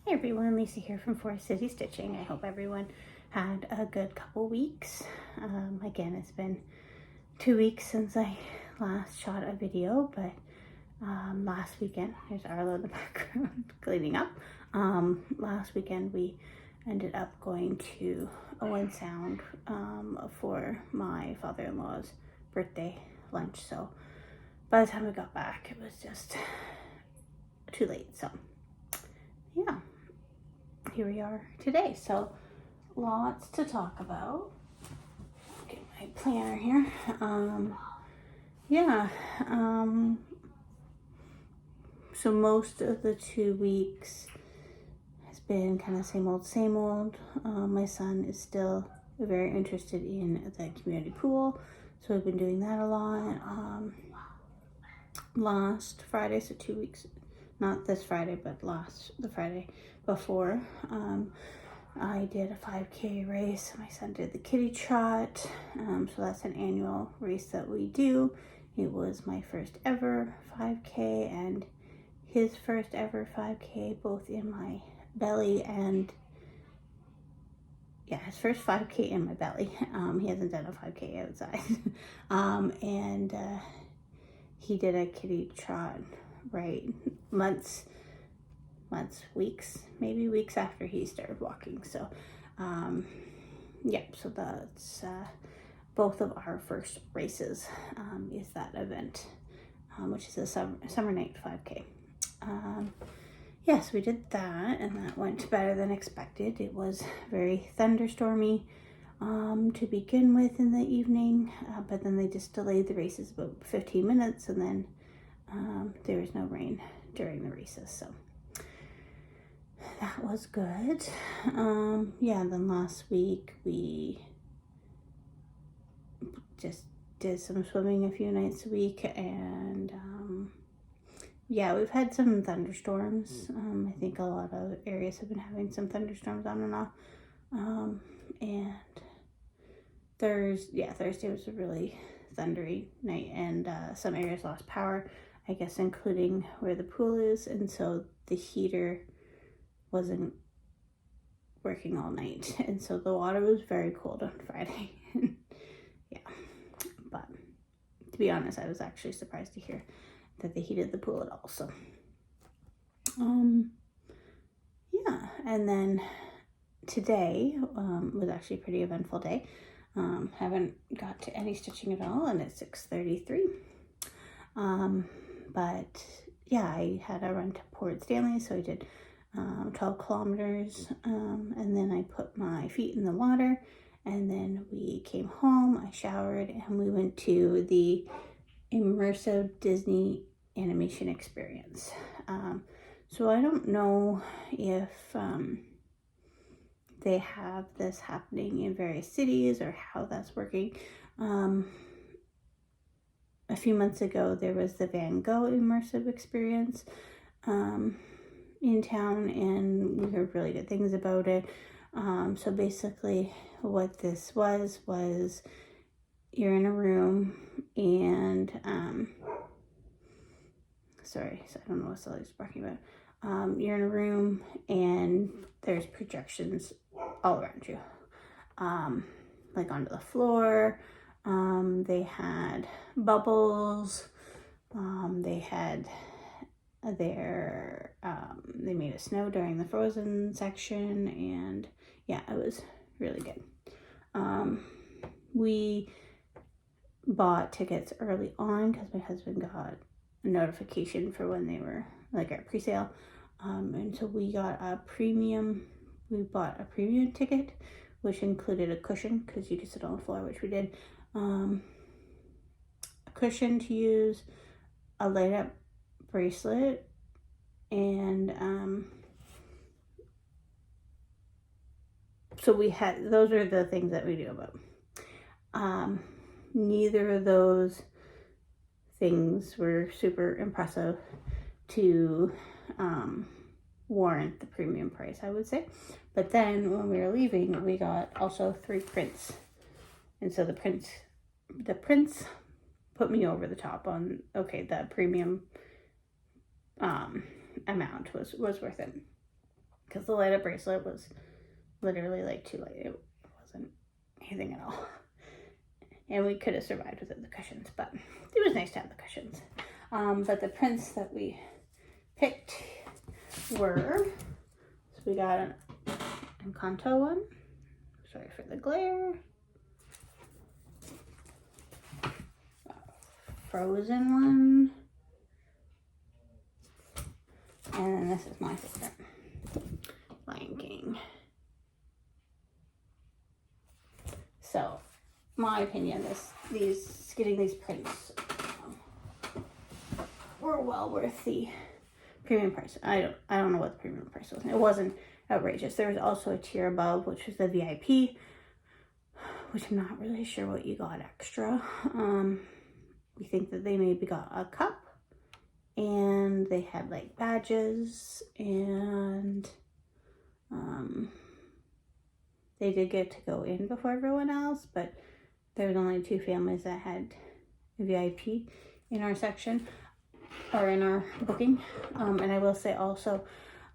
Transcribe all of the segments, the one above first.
Hey everyone, Lisa here from Forest City Stitching. I hope everyone had a good couple weeks. Again, it's been 2 weeks since I last shot a video, but last weekend, there's Arlo in the background cleaning up. Last weekend we ended up going to Owen Sound for my father-in-law's birthday lunch. So by the time we got back, it was just too late. So yeah, here we are today. So lots to talk about. Get my planner here. So most of the 2 weeks has been kind of same old. My son is still very interested in the community pool, so we've been doing that a lot. Last Friday, so 2 weeks, not this Friday, but the Friday before, I did a 5K race. My son did the kitty trot, so that's an annual race that we do. It was my first ever 5K and his first ever 5K, both in my belly and, yeah, his first 5K in my belly. He hasn't done a 5K outside. And he did a kitty trot, right, maybe weeks after he started walking. So, yeah, so that's both of our first races is that event, which is a summer night 5K. Yes, we did that, and that went better than expected. It was very thunderstormy to begin with in the evening, but then they just delayed the races about 15 minutes, and then there was no rain during the races, so that was good. Yeah, then last week we just did some swimming a few nights a week, and yeah, we've had some thunderstorms. I think a lot of areas have been having some thunderstorms on and off. And Thursday was a really thundery night, and some areas lost power, I guess, including where the pool is, and so the heater wasn't working all night, and so the water was very cold on Friday. Yeah, but to be honest, I was actually surprised to hear that they heated the pool at all. So yeah, and then today was actually a pretty eventful day. Haven't got to any stitching at all, and it's 6:33. But yeah, I had a run to Port Stanley, so I did 12 kilometers, and then I put my feet in the water, and then we came home, I showered, and we went to the immersive Disney animation experience. So I don't know if they have this happening in various cities or how that's working. A few months ago, there was the Van Gogh immersive experience in town, and we heard really good things about it. So basically what this was you're in a room, and sorry, so I don't know what Sully's talking about. You're in a room and there's projections all around you, like onto the floor. They had bubbles. They had they made it snow during the Frozen section, and yeah, it was really good. We bought tickets early on because my husband got a notification for when they were like at pre-sale, and so we bought a premium ticket, which included a cushion because you could sit on the floor, which we did, a cushion to use, a light up bracelet, and so we had, those are the things that we knew about. Neither of those things were super impressive to warrant the premium price, I would say. But then when we were leaving, we got also 3 prints, and so the prints put me over the top on, okay, the premium amount was worth it. because the light up bracelet was literally like too light. It wasn't anything at all. And we could have survived without the cushions, but it was nice to have the cushions. But the prints that we picked were, so we got an Encanto one. Sorry for the glare. Frozen one. And then this is my favorite. Lion King. So, my opinion is getting these prints were well worth the premium price. I don't know what the premium price was. It wasn't outrageous. There was also a tier above, which was the VIP, which I'm not really sure what you got extra. We think that they maybe got a cup, and they had like badges, and they did get to go in before everyone else, but there was only 2 families that had VIP in our section, or in our booking. And I will say also,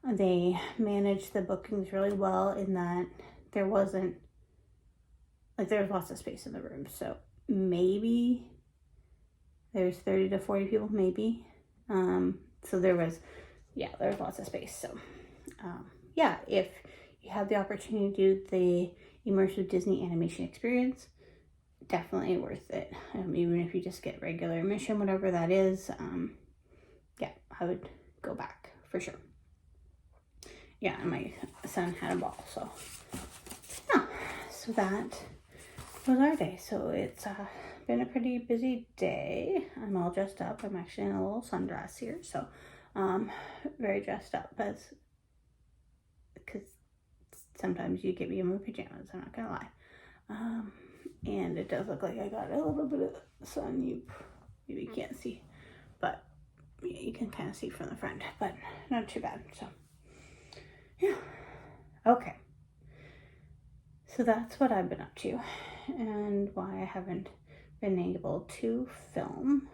they managed the bookings really well in that there wasn't, like, there was lots of space in the room. So maybe there's 30 to 40 people, maybe. So there was lots of space. So yeah, if you have the opportunity to do the immersive Disney animation experience, definitely worth it. Even if you just get regular admission, whatever that is, yeah, I would go back for sure. Yeah, and my son had a ball, so yeah. So that was our day. So it's been a pretty busy day. I'm all dressed up. I'm actually in a little sundress here, so very dressed up, because sometimes you get me in my pajamas, I'm not gonna lie. And it does look like I got a little bit of sun. You maybe can't see, but yeah, you can kind of see from the front, but not too bad. So yeah, okay. So that's what I've been up to, and why I haven't been able to film.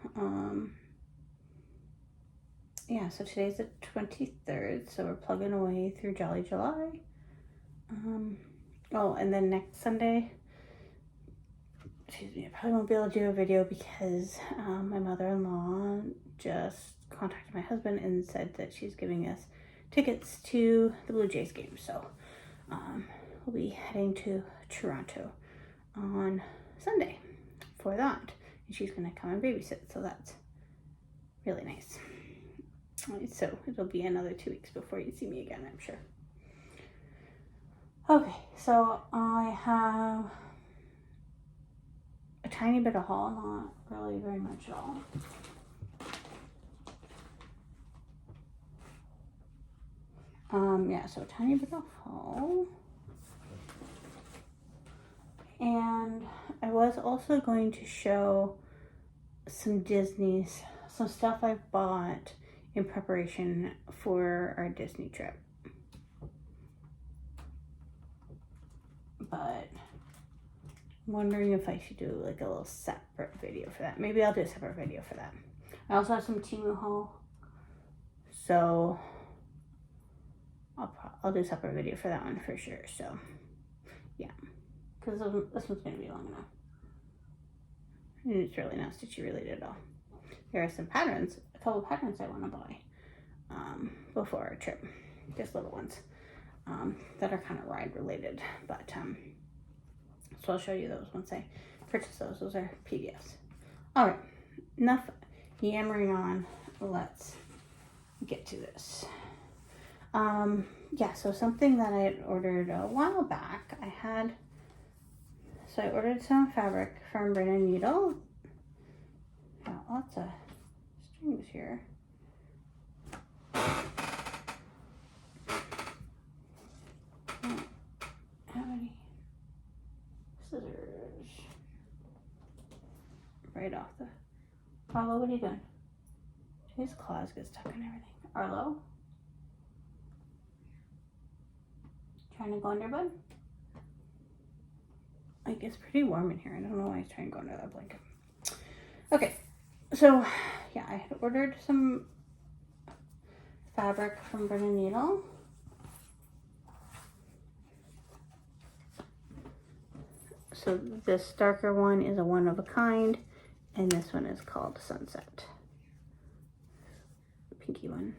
Yeah, so today's the 23rd, so we're plugging away through Jolly July. Oh, and then next Sunday, excuse me, I probably won't be able to do a video because my mother-in-law just contacted my husband and said that she's giving us tickets to the Blue Jays game. So we'll be heading to Toronto on Sunday for that. And she's going to come and babysit, so that's really nice. So it'll be another 2 weeks before you see me again, I'm sure. Okay, so I have a tiny bit of haul, not really very much at all. Yeah, so a tiny bit of haul. And I was also going to show some stuff I bought in preparation for our Disney trip. But I'm wondering if I should do like a little separate video for that. Maybe I'll do a separate video for that. I also have some Temu haul, so I'll do a separate video for that one for sure. So yeah, because this one's going to be long enough. And it's really not stitchy related at all. There are some patterns, a couple patterns I want to buy before our trip, just little ones that are kind of ride related, but so I'll show you those once I purchase those. Those are PDFs. All right, enough yammering on. Let's get to this. Yeah, so something that I had ordered a while back, I ordered some fabric from Brennan Needle. Got lots of strings here. How many scissors? Right off the... Arlo, what are you doing? His claws get stuck in everything. Arlo? Trying to go under, bud? Like, it's pretty warm in here. I don't know why he's trying to go under that blanket. Okay, so yeah, I had ordered some fabric from Brennan Needle. So this darker one is a one of a kind, and this one is called Sunset. The pinky one.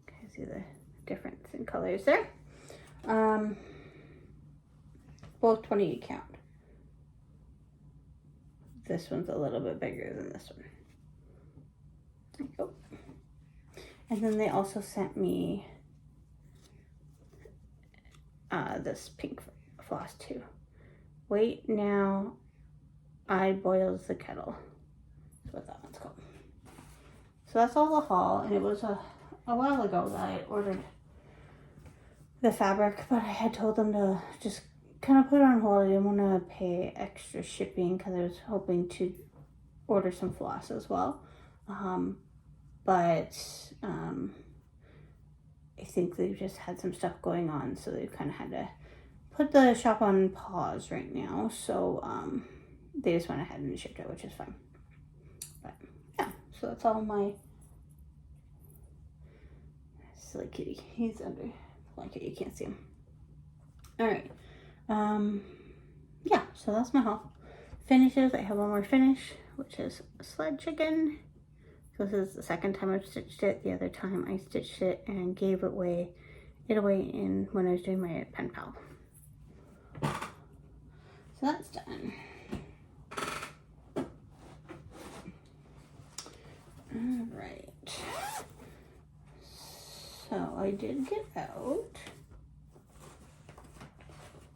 Okay, see the difference in colors there. Both 28 count. This one's a little bit bigger than this one. There you go. And then they also sent me this pink floss too. Wait Now I Boils the Kettle. That's what that one's called. So that's all the haul, and it was a while ago that I ordered the fabric, but I had told them to just kind of put it on hold. I didn't want to pay extra shipping because I was hoping to order some floss as well. But I think they've just had some stuff going on, so they've kind of had to put the shop on pause right now. So they just went ahead and shipped it, which is fine. But yeah, so that's all my silly kitty. He's under the blanket, you can't see him. All right. Yeah, so that's my haul. Finishes, I have one more finish, which is sled chicken. So this is the second time I've stitched it. The other time I stitched it and gave it away in when I was doing my pen pal. So that's done. All right. So I did get out.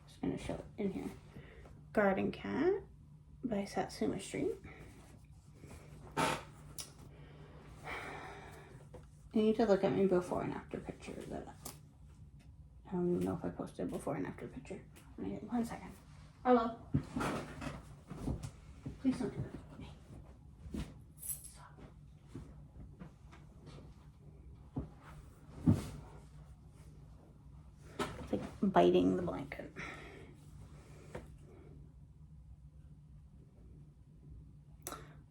Just gonna show it in here. Garden Cat by Satsuma Street. You need to look at my before and after picture that I don't even know if I posted before and after picture. 1 second. Hello. Please don't do that. Stop. It's like biting the blanket.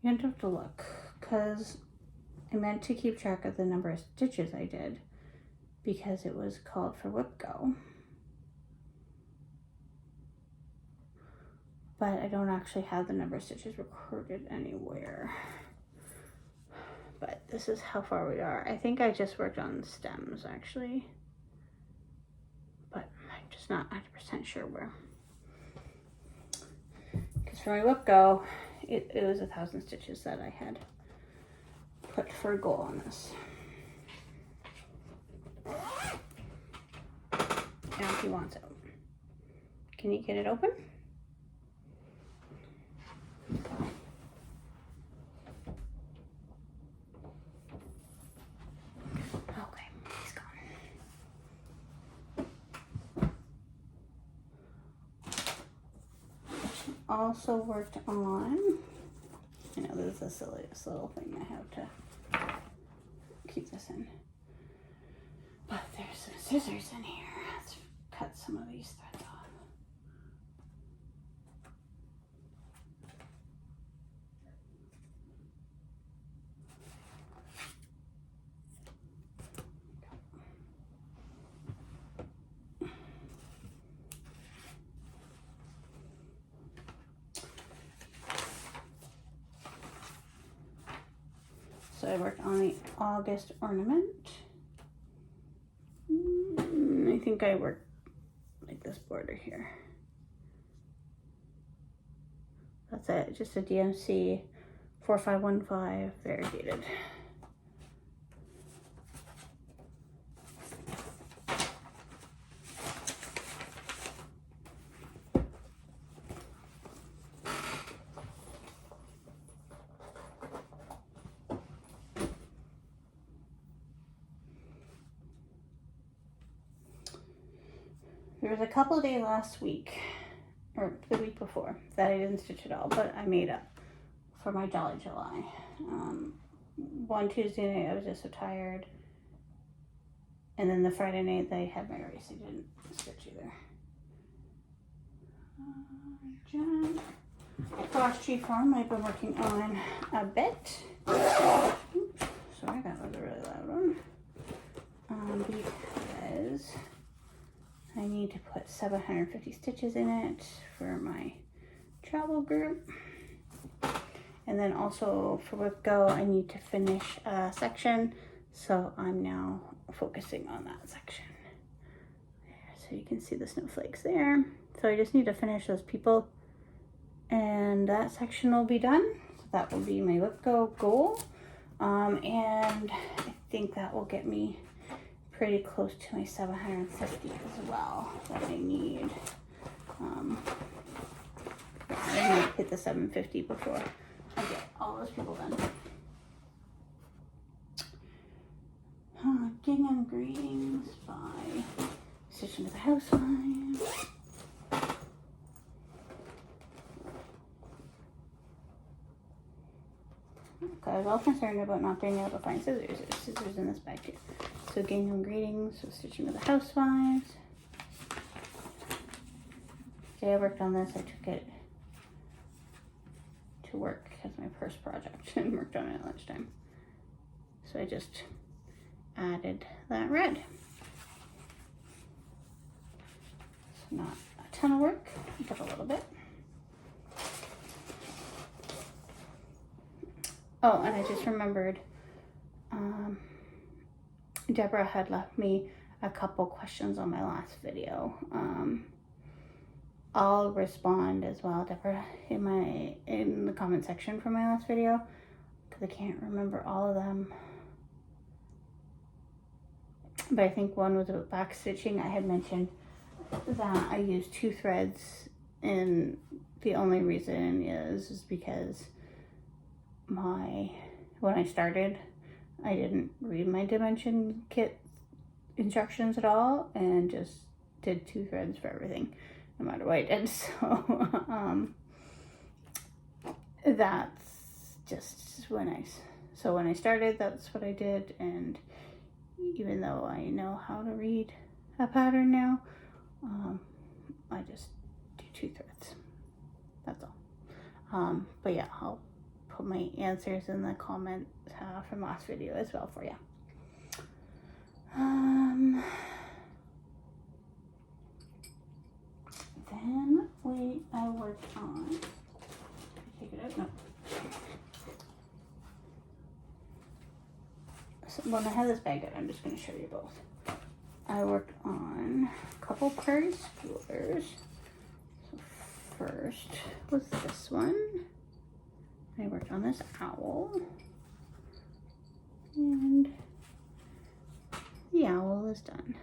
You have to look, because I meant to keep track of the number of stitches I did because it was called for whip go. But I don't actually have the number of stitches recorded anywhere. But this is how far we are. I think I just worked on stems actually, but I'm just not 100% sure where. Because for my whip go, it was 1,000 stitches that I had put for a goal on this. Now he wants it. Can you get it open? Okay, he's gone. Also worked on, I know this is the silliest little thing I have to keep this in, but there's some scissors in here. Let's cut some of these threads off. So I worked on the August ornament. I think I worked like this border here. That's it, just a DMC 4515 variegated. There was a couple of days last week, or the week before, that I didn't stitch at all, but I made up for my Jolly July. One Tuesday night I was just so tired, and then the Friday night they had my race, I didn't stitch either. Frost Tree Farm I've been working on a bit. Oops, sorry, that was a really loud one. Because 750 stitches in it for my travel group. And then also for Whip Go, I need to finish a section, so I'm now focusing on that section. So you can see the snowflakes there. So I just need to finish those people, and that section will be done. So that will be my Whip Go goal. And I think that will get me pretty close to my 750 as well that I need. I might hit the 750 before I get all those people done. Gingham Greetings by Stitching to the Housewives. I was all concerned about not being able to find scissors. There's scissors in this bag too. So Gingham Greetings with Stitching to the Housewives. Today I worked on this. I took it to work as my purse project and worked on it at lunchtime. So I just added that red. So not a ton of work, but a little bit. Oh, and I just remembered, Deborah had left me a couple questions on my last video. I'll respond as well, Deborah, in the comment section for my last video, because I can't remember all of them. But I think one was about back stitching. I had mentioned that I use 2 threads, and the only reason is because when I started, I didn't read my dimension kit instructions at all and just did 2 threads for everything, no matter what I did. So that's just when I started, that's what I did. And even though I know how to read a pattern now, I just do 2 threads. That's all. But yeah, I'll put my answers in the comments from last video as well for you. Then I worked on, take it out, no. So when I have this bag out, I'm just going to show you both. I worked on a couple prairie schoolers. So first was this one. I worked on this owl, and the owl is done.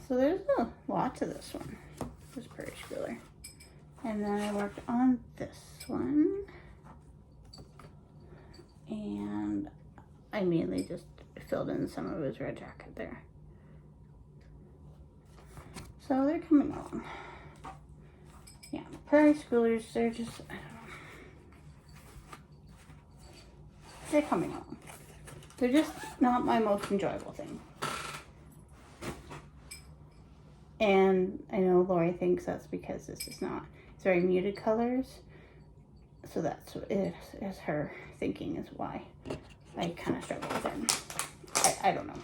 So there's a lot to this one, this prairie schooler. And then I worked on this one, and I mainly just filled in some of his red jacket there. So they're coming along. Yeah, prairie schoolers, they're just, I don't know. They're coming along. They're just not my most enjoyable thing. And I know Lori thinks that's because this is not, it's very muted colors. So that's what it is, her thinking is why I kind of struggle with it. I don't know.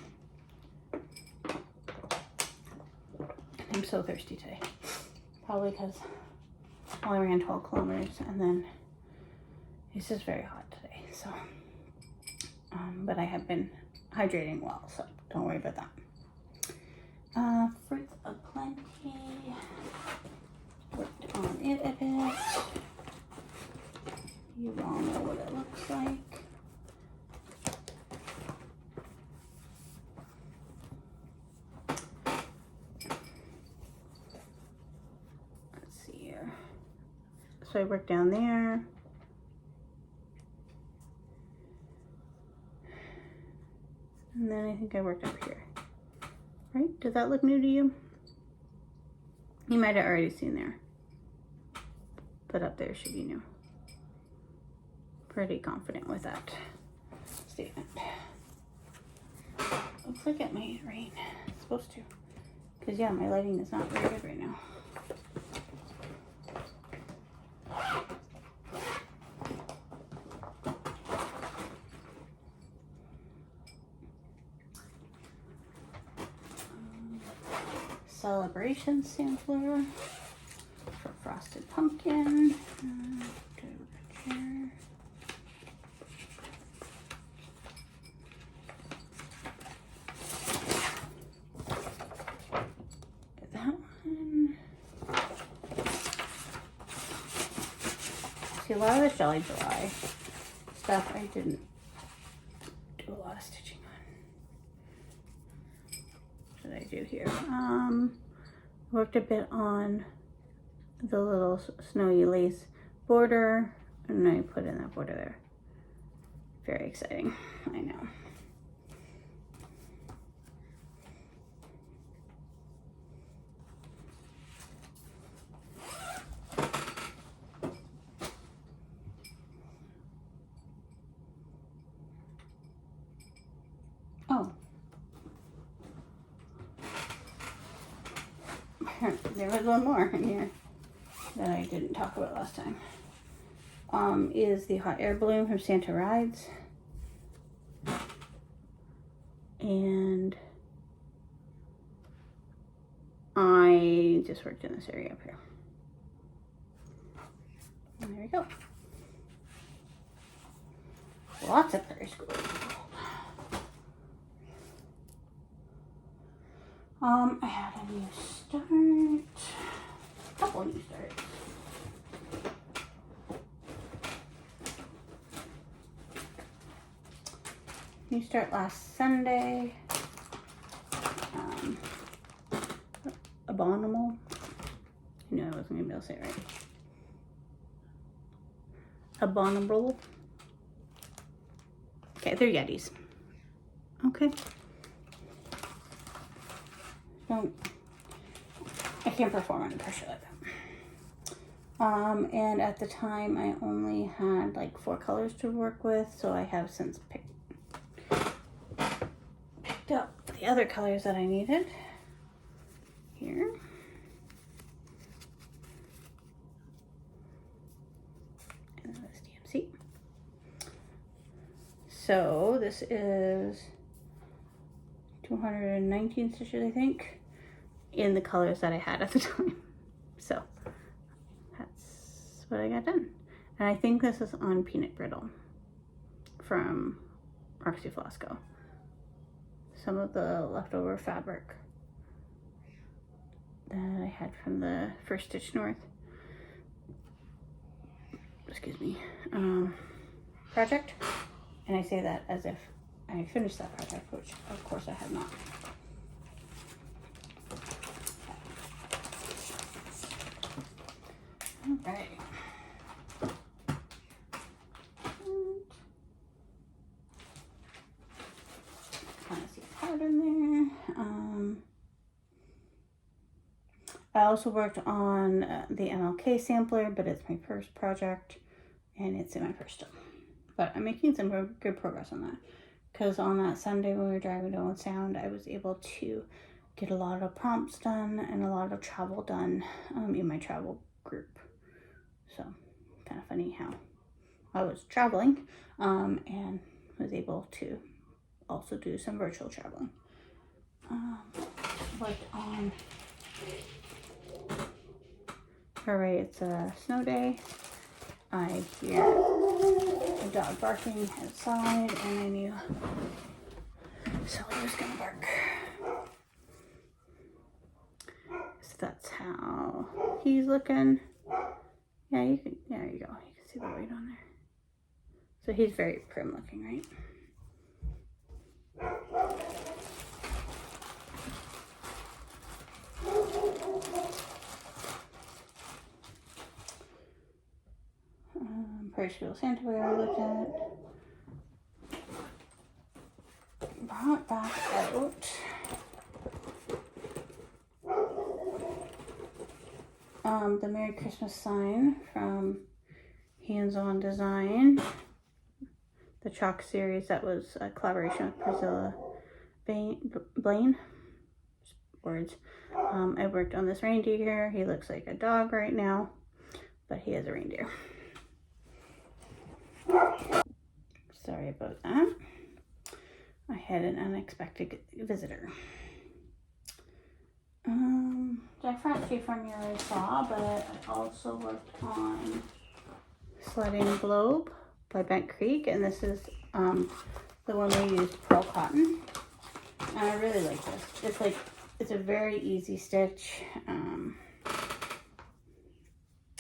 I'm so thirsty today. Probably because I ran 12 kilometers and then it's just very hot today. So, but I have been hydrating well, so don't worry about that. Fruits of Plenty. Worked on it a bit. You all know what it looks like. Let's see here. So I worked down there. And then I think I worked up here. Right? Does that look new to you? You might have already seen there. But up there should be new. Pretty confident with that statement. Looks like it might rain. It's supposed to. Because yeah, my lighting is not very good right now. celebration sampler for frosted pumpkin. Do a chair. That one. See, a lot of the Jolly July stuff I didn't do a lot of stitching on. What did I do here? Worked a bit on the little snowy lace border, and I put in that border there. Very exciting, I know. Oh. There was one more in here that I didn't talk about last time. Is the hot air balloon from Santa Rides. And I just worked in this area up here. And there we go. Lots of Prairie School. I had a new start, a couple new starts. New start last Sunday. Abominable. I knew I wasn't gonna be able to say it right. Abominable. Okay, they're Yetis. Okay. I can't perform under pressure like that. And at the time I only had like 4 colors to work with, so I have since picked up the other colors that I needed here. And then this DMC. So this is 219 stitches, I think, in the colors that I had at the time. So that's what I got done. And I think this is on Peanut Brittle from Roxy Flosco. Some of the leftover fabric that I had from the first Stitch North, excuse me, project. And I say that as if I finished that project, which of course I have not. All right. Kind of see a pattern there. I also worked on the MLK sampler, but it's my first project and it's in my first stone. But I'm making some good progress on that. Because on that Sunday when we were driving to Owen Sound, I was able to get a lot of prompts done and a lot of travel done in my travel group. So, kind of funny how I was traveling and was able to also do some virtual traveling. Worked on, alright, it's a snow day. I hear a dog barking outside and I knew Sully was gonna bark. So that's how he's looking. Yeah, you can, there you go. You can see the white on there. So he's very prim looking, right? Prairie School Santa I looked at. Brought back out the Merry Christmas sign from Hands On Design, the chalk series that was a collaboration with Priscilla Blaine. Words. I worked on this reindeer. He looks like a dog right now, but he is a reindeer. Sorry about that. I had an unexpected visitor. Jack Frosty from you already saw, but I also worked on Sledding Globe by Bent Creek, and this is the one we used pearl cotton. And I really like this. It's a very easy stitch.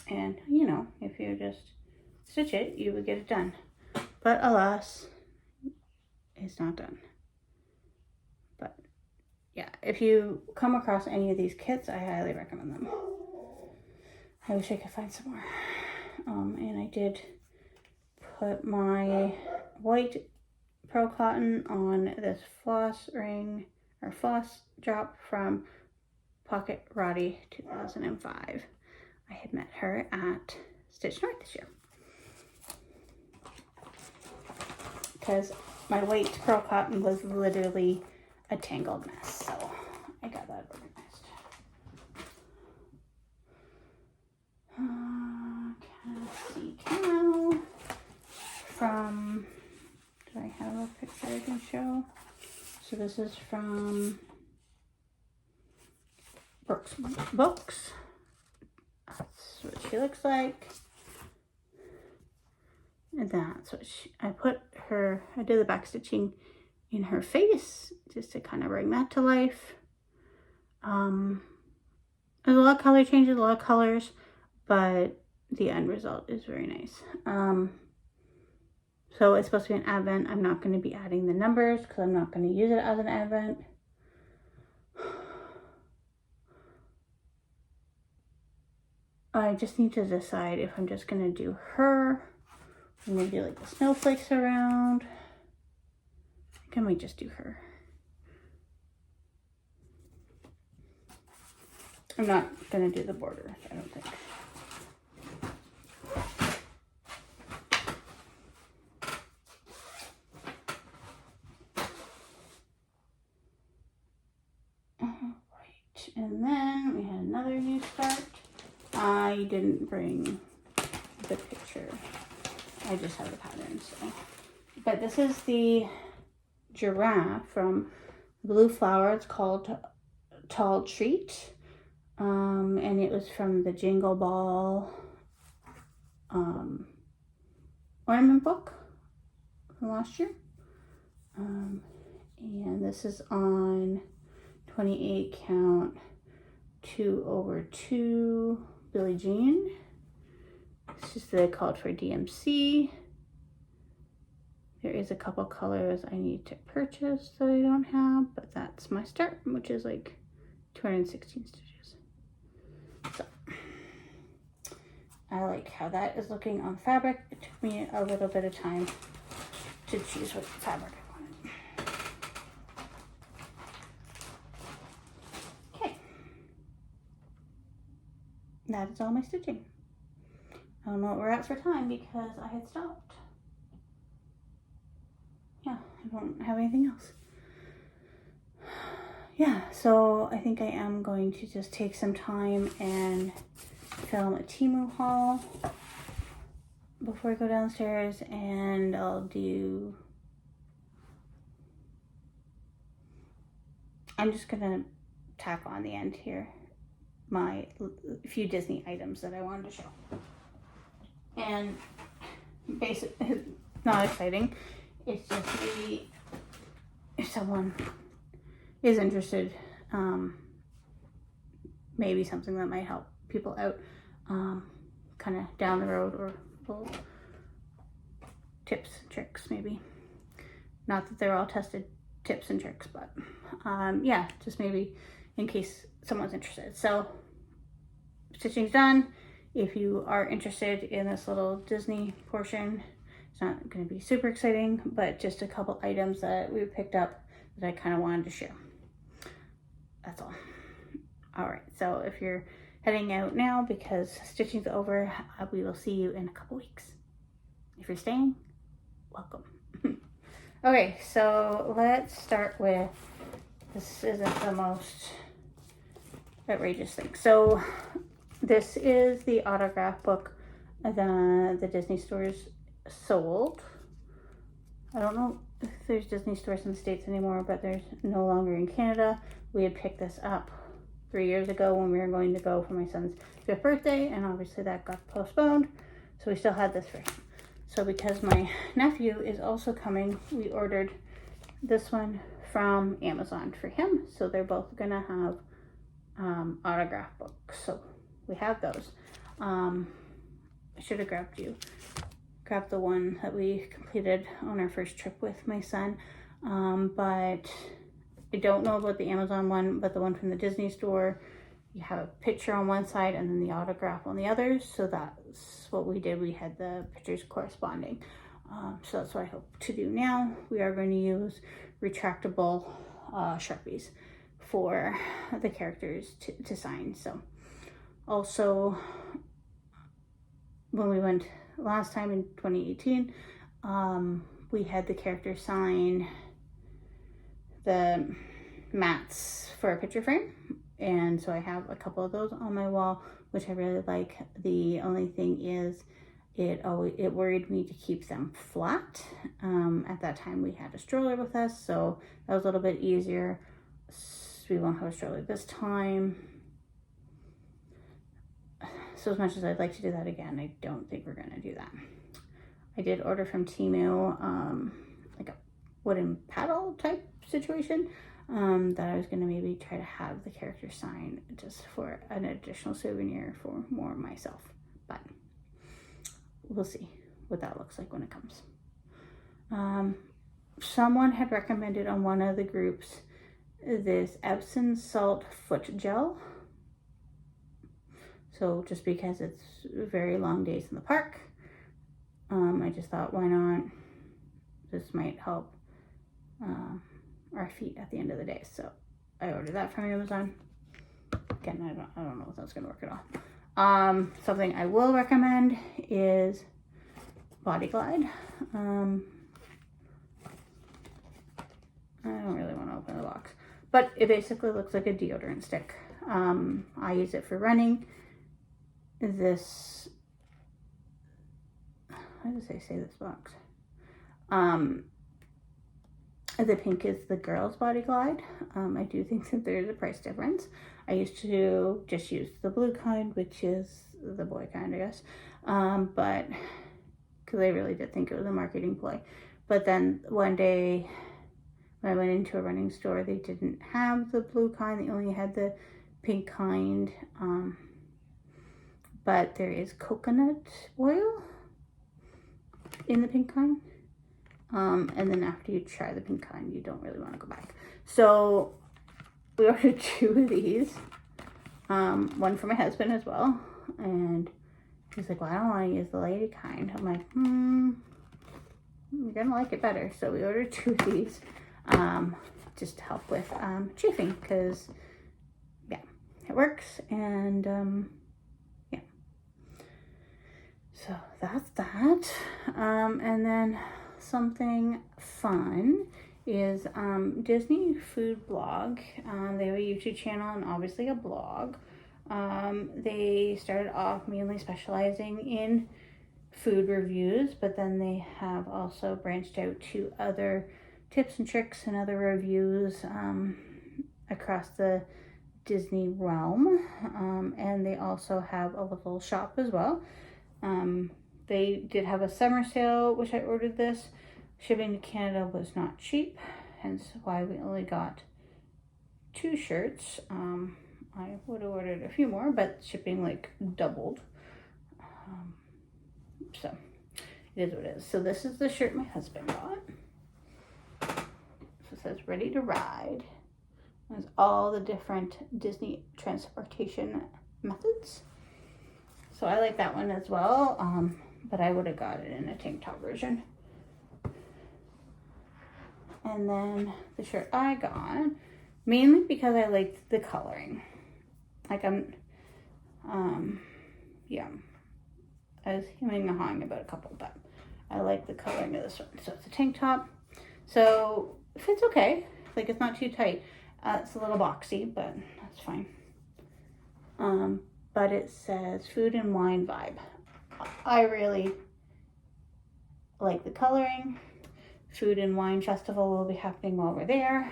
And you know, if you just stitch it, you would get it done. But alas, it's not done. But yeah, if you come across any of these kits, I highly recommend them. I wish I could find some more. And I did put my white pearl cotton on this floss ring or floss drop from Pocket Roddy 2005. I had met her at Stitch North this year. Because my white pearl cotton was literally a tangled mess, so I got that organized. Cassie Cow from, do I have a picture I can show? So this is from Brooks Books. That's what she looks like. And that's what I did the back stitching in her face just to kind of bring that to life. There's a lot of color changes, a lot of colors, but the end result is very nice. So it's supposed to be an advent. I'm not going to be adding the numbers because I'm not going to use it as an advent. I just need to decide if I'm just going to do her. I'm going to do like the snowflakes around. I think I might just do her. I'm not going to do the border, I don't think. Alright, and then we had another new start. I didn't bring the picture. I just have the pattern, so. But this is the giraffe from Blue Flower. It's called Tall Treat. And it was from the Jingle Ball ornament book from last year. And this is on 28 count 2/2 Billie Jean. It's just that I called for DMC. There is a couple colors I need to purchase that I don't have, but that's my start, which is like 216 stitches. So I like how that is looking on fabric. It took me a little bit of time to choose what fabric I wanted. Okay. That is all my stitching. I don't know what we're at for time because I had stopped. Yeah, I don't have anything else. Yeah, so I think I am going to just take some time and film a Temu haul before I go downstairs, and I'll do... I'm just gonna tack on the end here my few Disney items that I wanted to show. And basically, not exciting. It's just maybe if someone is interested, maybe something that might help people out, kind of down the road, or little tips and tricks maybe. Not that they're all tested tips and tricks, but yeah, just maybe in case someone's interested. So stitching's done. If you are interested in this little Disney portion, it's not going to be super exciting, but just a couple items that we picked up that I kind of wanted to share. That's all. All right, so if you're heading out now because stitching's over, we will see you in a couple weeks. If you're staying, welcome. Okay, so let's start with, this isn't the most outrageous thing. So this is the autograph book that the Disney stores sold. I don't know if there's Disney stores in the States anymore, but there's no longer in Canada. We had picked this up 3 years ago when we were going to go for my son's 5th birthday, and obviously that got postponed. So we still had this for him. So because my nephew is also coming, we ordered this one from Amazon for him. So they're both gonna have autograph books. So we have those. I should have grabbed the one that we completed on our first trip with my son. But I don't know about the Amazon one, but the one from the Disney store, you have a picture on one side and then the autograph on the other. So that's what we did. We had the pictures corresponding. So that's what I hope to do now. We are going to use retractable Sharpies for the characters to sign. So also, when we went last time in 2018, we had the characters sign the mats for a picture frame, and so I have a couple of those on my wall, which I really like. The only thing is it worried me to keep them flat. At that time we had a stroller with us, so that was a little bit easier. We won't have a stroller this time, so as much as I'd like to do that again, I don't think we're gonna do that. I did order from Temu like a wooden paddle type situation that I was gonna maybe try to have the character sign just for an additional souvenir for more myself, but we'll see what that looks like when it comes. Someone had recommended on one of the groups this Epsom salt foot gel. So just because it's very long days in the park, I just thought, why not? This might help our feet at the end of the day. So I ordered that from Amazon. Again, I don't know if that's gonna work at all. Something I will recommend is Body Glide. I don't really want to open the box, but it basically looks like a deodorant stick. I use it for running. This, how does they say this box? The pink is the girls' Body Glide. I do think that there's a price difference. I used to just use the blue kind, which is the boy kind, I guess. But because I really did think it was a marketing play. But then one day when I went into a running store, they didn't have the blue kind. They only had the pink kind. But there is coconut oil in the pink kind. And then after you try the pink kind, you don't really want to go back. So we ordered 2 of these. One for my husband as well. And he's like, well, I don't want to use the lady kind. I'm like, you're going to like it better. So we ordered 2 of these just to help with chafing, because, yeah, it works. And, yeah. So that's that. And then something fun is Disney Food Blog. They have a YouTube channel and obviously a blog. They started off mainly specializing in food reviews, but then they have also branched out to other tips and tricks and other reviews across the Disney realm. And they also have a little shop as well. They did have a summer sale, which I ordered this. Shipping to Canada was not cheap, hence why we only got 2 shirts. I would have ordered a few more, but shipping like doubled. So it is what it is. So this is the shirt my husband got. So it says ready to ride. There's all the different Disney transportation methods. So I like that one as well, but I would have got it in a tank top version. And then the shirt I got, mainly because I liked the coloring. Like yeah, I was hemming and hawing about a couple, but I like the coloring of this one. So it's a tank top. So it fits okay. Like, it's not too tight. It's a little boxy, but that's fine. But it says food and wine vibe. I really like the coloring. Food and wine festival will be happening while we're there.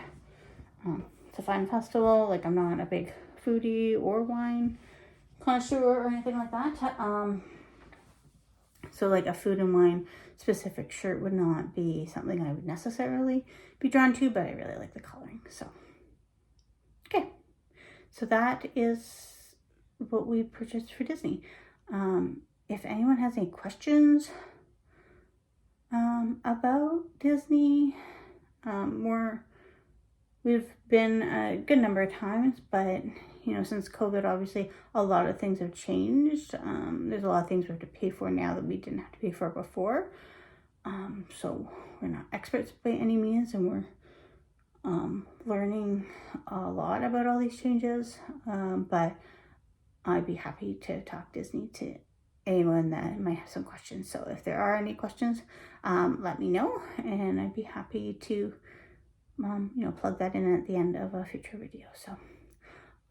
It's a fun festival. Like, I'm not a big foodie or wine connoisseur or anything like that. So like a food and wine specific shirt would not be something I would necessarily be drawn to, but I really like the coloring. So, okay. So that is what we purchased for Disney. If anyone has any questions about Disney, we've been a good number of times, but you know, since COVID, obviously a lot of things have changed. There's a lot of things we have to pay for now that we didn't have to pay for before. So we're not experts by any means, and we're learning a lot about all these changes. But I'd be happy to talk Disney to anyone that might have some questions. So if there are any questions, let me know, and I'd be happy to plug that in at the end of a future video. So,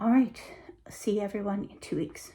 all right, see everyone in 2 weeks.